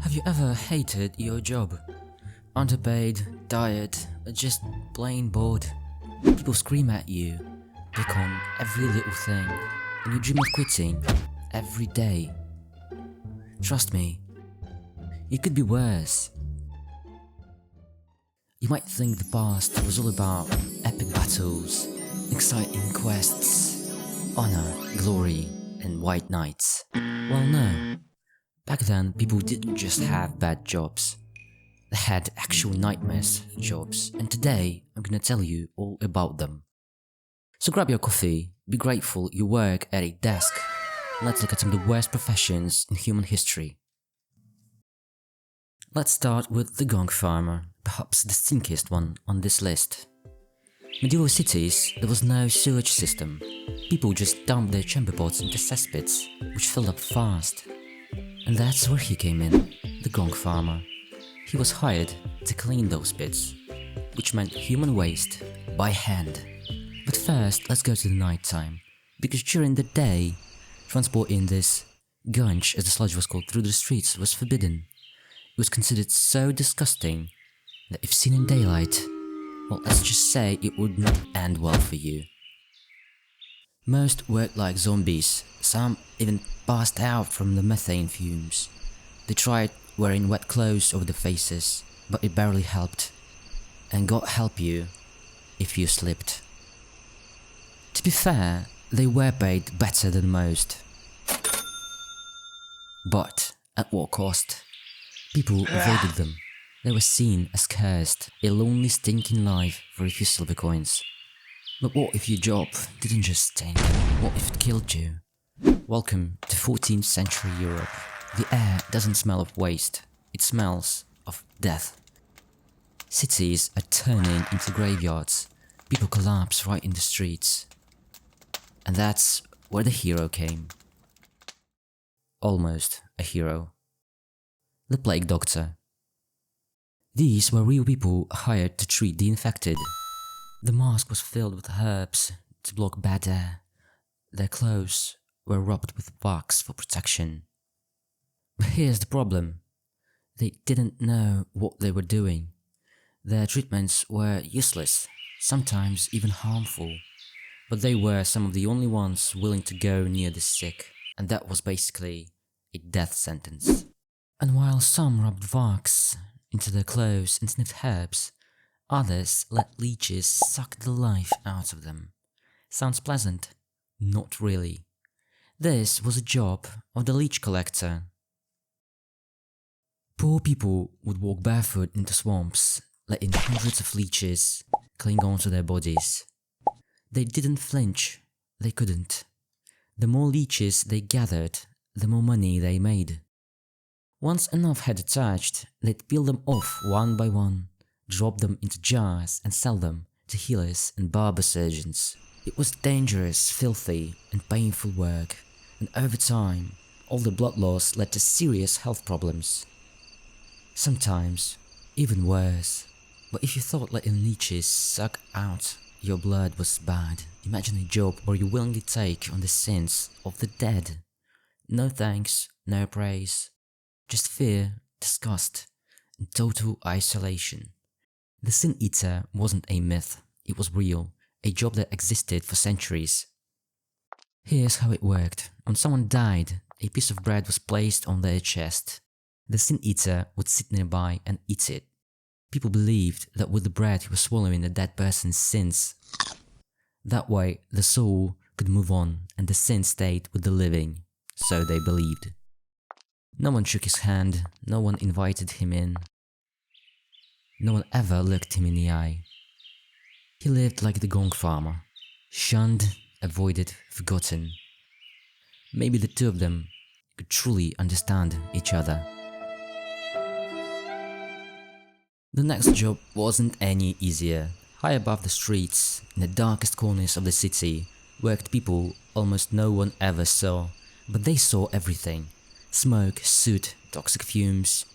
Have you ever hated your job? Underpaid, tired, or just plain bored? People scream at you, pick on every little thing, and you dream of quitting every day. Trust me, it could be worse. You might think the past was all about epic battles, exciting quests, honor, glory, and white knights. Well, no. Back then, people didn't just have bad jobs. They had actual nightmares for jobs, and today I'm gonna tell you all about them. So grab your coffee, be grateful you work at a desk, and let's look at some of the worst professions in human history. Let's start with the gong farmer, perhaps the stinkiest one on this list. Medieval cities, there was no sewage system. People just dumped their chamber pots into cesspits, which filled up fast. And that's where he came in, the gong farmer. He was hired to clean those pits, which meant human waste by hand. But first, let's go to the night time, because during the day, transporting this gunge, as the sludge was called, through the streets was forbidden. It was considered so disgusting that if seen in daylight, well, let's just say it wouldn't end well for you. Most worked like zombies, some even passed out from the methane fumes. They tried wearing wet clothes over their faces, but it barely helped. And God help you if you slipped. To be fair, they were paid better than most. But at what cost? People avoided them. They were seen as cursed, a lonely stinking life for a few silver coins. But what if your job didn't just stink? What if it killed you? Welcome to 14th century Europe. The air doesn't smell of waste, it smells of death. Cities are turning into graveyards. People collapse right in the streets. And that's where the hero came. Almost a hero. The plague doctor. These were real people hired to treat the infected. The mask was filled with herbs to block bad air. Their clothes were rubbed with wax for protection. But here's the problem. They didn't know what they were doing. Their treatments were useless, sometimes even harmful. But they were some of the only ones willing to go near the sick, and that was basically a death sentence. And while some rubbed wax into their clothes and sniffed herbs, others let leeches suck the life out of them. Sounds pleasant? Not really. This was a job of the leech collector. Poor people would walk barefoot into swamps, letting hundreds of leeches cling onto their bodies. They didn't flinch, they couldn't. The more leeches they gathered, the more money they made. Once enough had attached, they'd peel them off one by one, drop them into jars and sell them to healers and barber surgeons. It was dangerous, filthy and painful work, and over time, all the blood loss led to serious health problems. Sometimes, even worse. But if you thought letting leeches suck out your blood was bad, imagine a job where you willingly take on the sins of the dead. No thanks, no praise, just fear, disgust, and total isolation. The Sin Eater wasn't a myth, it was real, a job that existed for centuries. Here's how it worked. When someone died, a piece of bread was placed on their chest. The Sin Eater would sit nearby and eat it. People believed that with the bread he was swallowing the dead person's sins. That way, the soul could move on and the sin stayed with the living. So they believed. No one shook his hand, no one invited him in. No one ever looked him in the eye. He lived like the gong farmer, shunned, avoided, forgotten. Maybe the two of them could truly understand each other. The next job wasn't any easier. High above the streets, in the darkest corners of the city, worked people almost no one ever saw, but they saw everything. Smoke, soot, toxic fumes.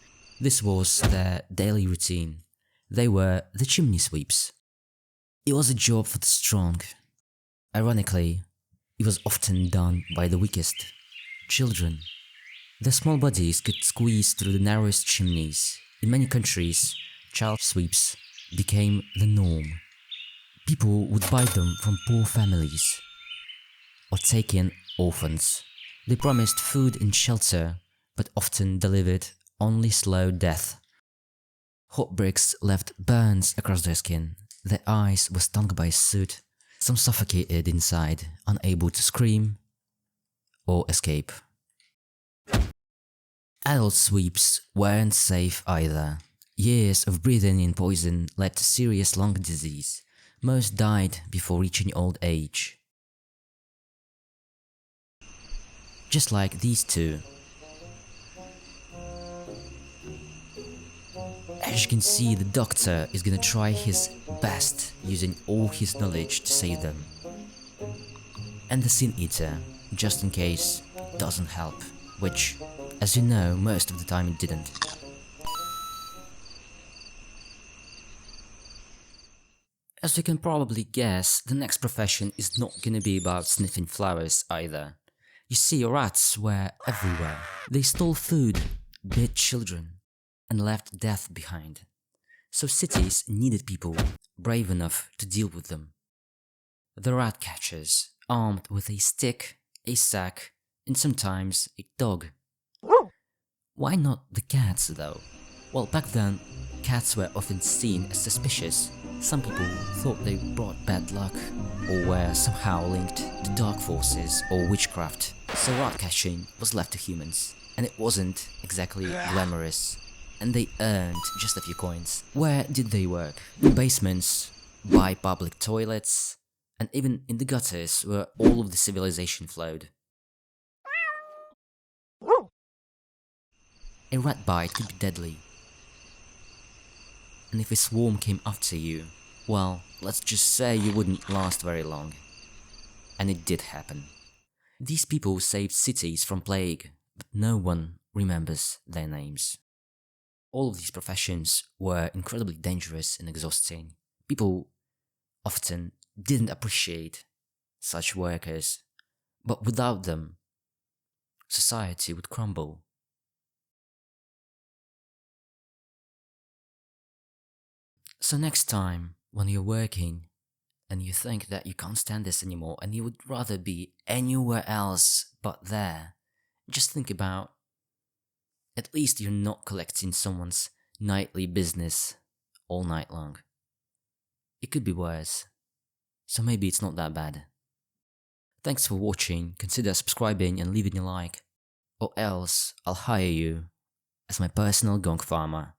This was their daily routine. They were the chimney sweeps. It was a job for the strong. Ironically, it was often done by the weakest, children. Their small bodies could squeeze through the narrowest chimneys. In many countries, child sweeps became the norm. People would buy them from poor families or take in orphans. They promised food and shelter, but often delivered only slow death. Hot bricks left burns across their skin. Their eyes were stung by soot. Some suffocated inside, unable to scream or escape. Adult sweeps weren't safe either. Years of breathing in poison led to serious lung disease. Most died before reaching old age. Just like these two. As you can see, the doctor is gonna try his best using all his knowledge to save them. And the sin eater, just in case it doesn't help, which, as you know, most of the time it didn't. As you can probably guess, the next profession is not gonna be about sniffing flowers either. You see, rats were everywhere. They stole food, bit children, and left death behind. So cities needed people brave enough to deal with them. The rat catchers, armed with a stick, a sack, and sometimes a dog. Why not the cats though? Well, back then, cats were often seen as suspicious. Some people thought they brought bad luck, or were somehow linked to dark forces or witchcraft. So rat catching was left to humans, and it wasn't exactly glamorous. And they earned just a few coins. Where did they work? In basements, by public toilets, and even in the gutters where all of the civilization flowed. A rat bite could be deadly. And if a swarm came after you, well, let's just say you wouldn't last very long. And it did happen. These people saved cities from plague, but no one remembers their names. All of these professions were incredibly dangerous and exhausting. People often didn't appreciate such workers, but without them, society would crumble. So next time, when you're working, and you think that you can't stand this anymore, and you would rather be anywhere else but there, just think about, at least you're not collecting someone's nightly business all night long. It could be worse, so maybe it's not that bad. Thanks for watching, consider subscribing and leaving a like, or else I'll hire you as my personal gong farmer.